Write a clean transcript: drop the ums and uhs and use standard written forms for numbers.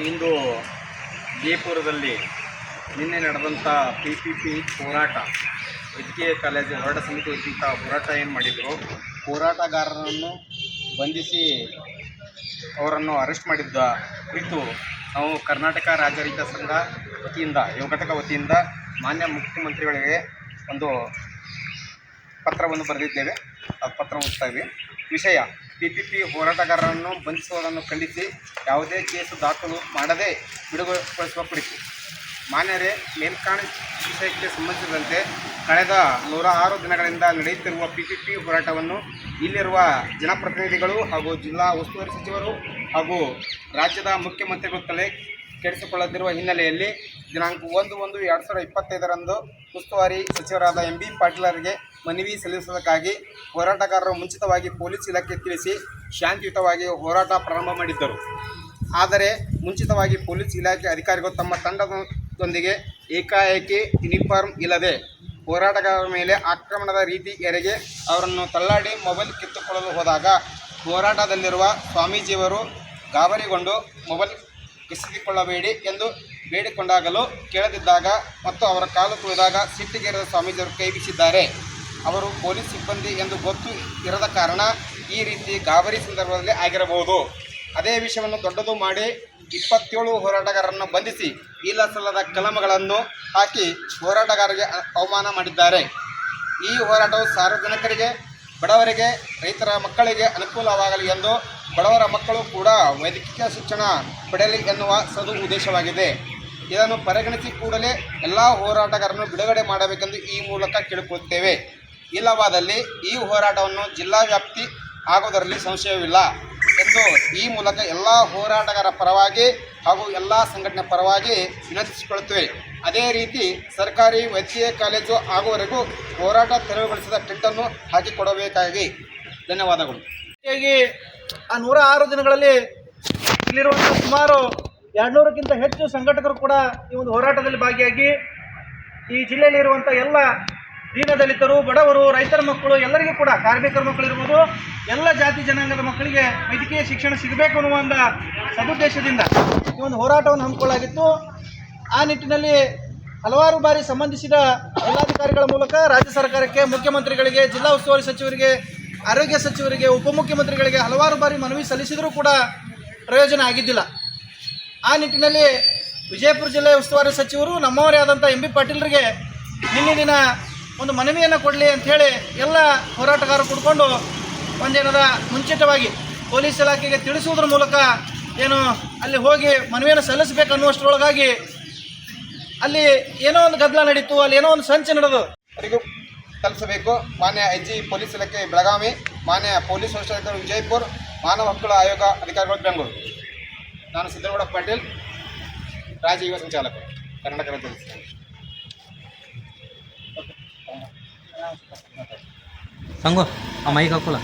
ಇಂದು ಜಯಪುರದಲ್ಲಿ ನಿನ್ನೆ ನಡೆದಂಥ PPP ಹೋರಾಟ, ವೈದ್ಯಕೀಯ ಕಾಲೇಜು ಹೋರಾಟ ಸಮಿತಿ ವತಿಯಿಂದ ಹೋರಾಟ ಏನು ಮಾಡಿದರು, ಹೋರಾಟಗಾರರನ್ನು ಬಂಧಿಸಿ ಅವರನ್ನು ಅರೆಸ್ಟ್ ಮಾಡಿದ್ದ ಕುರಿತು ನಾವು ಕರ್ನಾಟಕ ರಾಜ್ಯ ರೈತ ಸಂಘ ವತಿಯಿಂದ, ಯುವ ಘಟಕ ವತಿಯಿಂದ ಮಾನ್ಯ ಮುಖ್ಯಮಂತ್ರಿಗಳಿಗೆ ಒಂದು ಪತ್ರವನ್ನು ಬರೆದಿದ್ದೇವೆ. ಆ ಪತ್ರ ಓದ್ತಾ ಇದ್ದೀವಿ. ವಿಷಯ: PPP ಹೋರಾಟಗಾರರನ್ನು ಬಂಧಿಸುವುದನ್ನು ಖಂಡಿಸಿ ಯಾವುದೇ ಕೇಸು ದಾಖಲು ಮಾಡದೆ ಬಿಡುಗಡೆಗೊಳಿಸುವ ಕುರಿತು. ಮಾನ್ಯರೇ, ಮೇಲ್ಕಾಣಿಸಿದ ವಿಷಯಕ್ಕೆ ಸಂಬಂಧಿಸಿದಂತೆ ಕಳೆದ 106 ದಿನಗಳಿಂದ ನಡೆಯುತ್ತಿರುವ PPP ಹೋರಾಟವನ್ನು ಇಲ್ಲಿರುವ ಜನಪ್ರತಿನಿಧಿಗಳು ಹಾಗೂ ಜಿಲ್ಲಾ ಉಸ್ತುವಾರಿ ಸಚಿವರು ಹಾಗೂ ರಾಜ್ಯದ ಮುಖ್ಯಮಂತ್ರಿಗಳು ತಲೆ ಕೆಡಿಸಿಕೊಳ್ಳದಿರುವ ಹಿನ್ನೆಲೆಯಲ್ಲಿ ದಿನಾಂಕ 1/1/2025ರಂದು ಉಸ್ತುವಾರಿ ಸಚಿವರಾದ MB ಪಾಟೀಲರಿಗೆ ಮನವಿ ಸಲ್ಲಿಸುವುದಕ್ಕಾಗಿ ಹೋರಾಟಗಾರರು ಮುಂಚಿತವಾಗಿ ಪೊಲೀಸ್ ಇಲಾಖೆ ತಿಳಿಸಿ ಶಾಂತಿಯುತವಾಗಿ ಹೋರಾಟ ಪ್ರಾರಂಭ ಮಾಡಿದ್ದರು. ಆದರೆ ಮುಂಚಿತವಾಗಿ ಪೊಲೀಸ್ ಇಲಾಖೆ ಅಧಿಕಾರಿಗಳು ತಮ್ಮ ತಂಡದೊಂದಿಗೆ ಏಕಾಏಕಿ ಯೂನಿಫಾರ್ಮ್ ಇಲ್ಲದೆ ಹೋರಾಟಗಾರರ ಮೇಲೆ ಆಕ್ರಮಣದ ರೀತಿ ಎರೆಗೆ ಅವರನ್ನು ತಳ್ಳಾಡಿ ಮೊಬೈಲ್ ಕಿತ್ತುಕೊಳ್ಳಲು ಹೋದಾಗ ಹೋರಾಟದಲ್ಲಿರುವ ಸ್ವಾಮೀಜಿಯವರು ಗಾಬರಿಗೊಂಡು ಮೊಬೈಲ್ ಕಸಿದುಕೊಳ್ಳಬೇಡಿ ಎಂದು ಬೇಡಿಕೊಂಡಾಗಲೂ ಕೇಳದಿದ್ದಾಗ ಮತ್ತು ಅವರ ಕಾಲು ತುಳಿದಾಗ ಸಿಟ್ಟಿಗೇರಿದ ಸ್ವಾಮೀಜಿಯವರು ಕೈ ಬೀಸಿದ್ದಾರೆ. ಅವರು ಪೊಲೀಸ್ ಸಿಬ್ಬಂದಿ ಎಂದು ಗೊತ್ತು ಇರದ ಕಾರಣ ಈ ರೀತಿ ಗಾಬರಿ ಸಂದರ್ಭದಲ್ಲಿ ಆಗಿರಬಹುದು. ಅದೇ ವಿಷಯವನ್ನು ದೊಡ್ಡದು ಮಾಡಿ 27 ಹೋರಾಟಗಾರರನ್ನು ಬಂಧಿಸಿ ಇಲ್ಲಸಲ್ಲದ ಕಲಮಗಳನ್ನು ಹಾಕಿ ಹೋರಾಟಗಾರರಿಗೆ ಅವಮಾನ ಮಾಡಿದ್ದಾರೆ. ಈ ಹೋರಾಟವು ಸಾರ್ವಜನಿಕರಿಗೆ, ಬಡವರಿಗೆ, ರೈತರ ಮಕ್ಕಳಿಗೆ ಅನುಕೂಲವಾಗಲಿ ಎಂದು, ಬಡವರ ಮಕ್ಕಳು ಕೂಡ ವೈದ್ಯಕೀಯ ಶಿಕ್ಷಣ ಪಡೆಯಲಿ ಎನ್ನುವ ಸದು ಉದ್ದೇಶವಾಗಿದೆ. ಇದನ್ನು ಪರಿಗಣಿಸಿ ಕೂಡಲೇ ಎಲ್ಲ ಹೋರಾಟಗಾರರನ್ನು ಬಿಡುಗಡೆ ಮಾಡಬೇಕೆಂದು ಈ ಮೂಲಕ ಕೇಳಿಕೊಳ್ಳುತ್ತೇವೆ. ಇಲ್ಲವಾದಲ್ಲಿ ಈ ಹೋರಾಟವನ್ನು ಜಿಲ್ಲಾ ವ್ಯಾಪ್ತಿ ಆಗುವುದರಲ್ಲಿ ಸಂಶಯವಿಲ್ಲ ಎಂದು ಈ ಮೂಲಕ ಎಲ್ಲ ಹೋರಾಟಗಾರ ಪರವಾಗಿ ಹಾಗೂ ಎಲ್ಲ ಸಂಘಟನೆ ಪರವಾಗಿ ವಿನಂತಿಸಿಕೊಳ್ಳುತ್ತೇವೆ. ಅದೇ ರೀತಿ ಸರ್ಕಾರಿ ವೈದ್ಯಕೀಯ ಕಾಲೇಜು ಆಗುವವರೆಗೂ ಹೋರಾಟ ತೆರವುಗೊಳಿಸಿದ ಟೆಂಟನ್ನು ಹಾಕಿಕೊಡಬೇಕಾಗಿ. ಧನ್ಯವಾದಗಳು. ಹೀಗಾಗಿ ಆ 106 ದಿನಗಳಲ್ಲಿ ಇಲ್ಲಿರುವಂಥ ಸುಮಾರು 200ಕ್ಕಿಂತ ಹೆಚ್ಚು ಸಂಘಟಕರು ಕೂಡ ಈ ಒಂದು ಹೋರಾಟದಲ್ಲಿ ಭಾಗಿಯಾಗಿ ಈ ಜಿಲ್ಲೆಯಲ್ಲಿರುವಂಥ ಎಲ್ಲ ದೀನದಲಿತರು, ಬಡವರು, ರೈತರ ಮಕ್ಕಳು, ಎಲ್ಲರಿಗೂ ಕೂಡ, ಕಾರ್ಮಿಕರ ಮಕ್ಕಳು ಇರ್ಬೋದು, ಎಲ್ಲ ಜಾತಿ ಜನಾಂಗದ ಮಕ್ಕಳಿಗೆ ವೈದ್ಯಕೀಯ ಶಿಕ್ಷಣ ಸಿಗಬೇಕು ಅನ್ನುವ ಒಂದು ಸದುದ್ದೇಶದಿಂದ ಈ ಒಂದು ಹೋರಾಟವನ್ನು ಹಮ್ಮಿಕೊಳ್ಳಲಾಗಿತ್ತು. ಆ ನಿಟ್ಟಿನಲ್ಲಿ ಹಲವಾರು ಬಾರಿ ಸಂಬಂಧಿಸಿದ ಜಿಲ್ಲಾಧಿಕಾರಿಗಳ ಮೂಲಕ ರಾಜ್ಯ ಸರ್ಕಾರಕ್ಕೆ, ಮುಖ್ಯಮಂತ್ರಿಗಳಿಗೆ, ಜಿಲ್ಲಾ ಉಸ್ತುವಾರಿ ಸಚಿವರಿಗೆ, ಆರೋಗ್ಯ ಸಚಿವರಿಗೆ, ಉಪಮುಖ್ಯಮಂತ್ರಿಗಳಿಗೆ ಹಲವಾರು ಬಾರಿ ಮನವಿ ಸಲ್ಲಿಸಿದರೂ ಕೂಡ ಪ್ರಯೋಜನ ಆಗಿದ್ದಿಲ್ಲ. ಆ ನಿಟ್ಟಿನಲ್ಲಿ ವಿಜಯಪುರ ಜಿಲ್ಲೆಯ ಉಸ್ತುವಾರಿ ಸಚಿವರು ನಮ್ಮವರೇ ಆದಂಥ MB ಪಾಟೀಲರಿಗೆ ನಿನ್ನೆ ದಿನ ಒಂದು ಮನವಿಯನ್ನು ಕೊಡಲಿ ಅಂಥೇಳಿ ಎಲ್ಲ ಹೋರಾಟಗಾರರು ಕೂಡಿಕೊಂಡು ಒಂದೇನದ ಮುಂಚಿತವಾಗಿ ಪೊಲೀಸ್ ಇಲಾಖೆಗೆ ತಿಳಿಸುವುದರ ಮೂಲಕ ಏನು ಅಲ್ಲಿ ಹೋಗಿ ಮನವಿಯನ್ನು ಸಲ್ಲಿಸಬೇಕು ಅನ್ನುವಷ್ಟರೊಳಗಾಗಿ ಅಲ್ಲಿ ಏನೋ ಒಂದು ಗದ್ದಲ ನಡೀತು, ಅಲ್ಲಿ ಏನೋ ಒಂದು ಸಂಚು ನಡೆದು ಅವರಿಗೂ ತಲುಪಿಸಬೇಕು. ಮಾನ್ಯ IG ಪೊಲೀಸ್ ಇಲಾಖೆ ಬೆಳಗಾವಿ, ಮಾನ್ಯ ಪೊಲೀಸ್ ವರಿಷ್ಠಾಧಿಕಾರಿ ವಿಜಯಪುರ, ಮಾನವ ಹಕ್ಕುಗಳ ಆಯೋಗ ಅಧಿಕಾರಿಗಳು ಬೆಂಗಳೂರು. ನಾನು ಸಿದ್ದಗೌಡ ಪಾಟೀಲ್, ರಾಜ್ಯ ಯುವ ಸಂಚಾಲಕರು, ಕರ್ನಾಟಕ ರಾಜ್ಯ. सांगो माईक हाकोला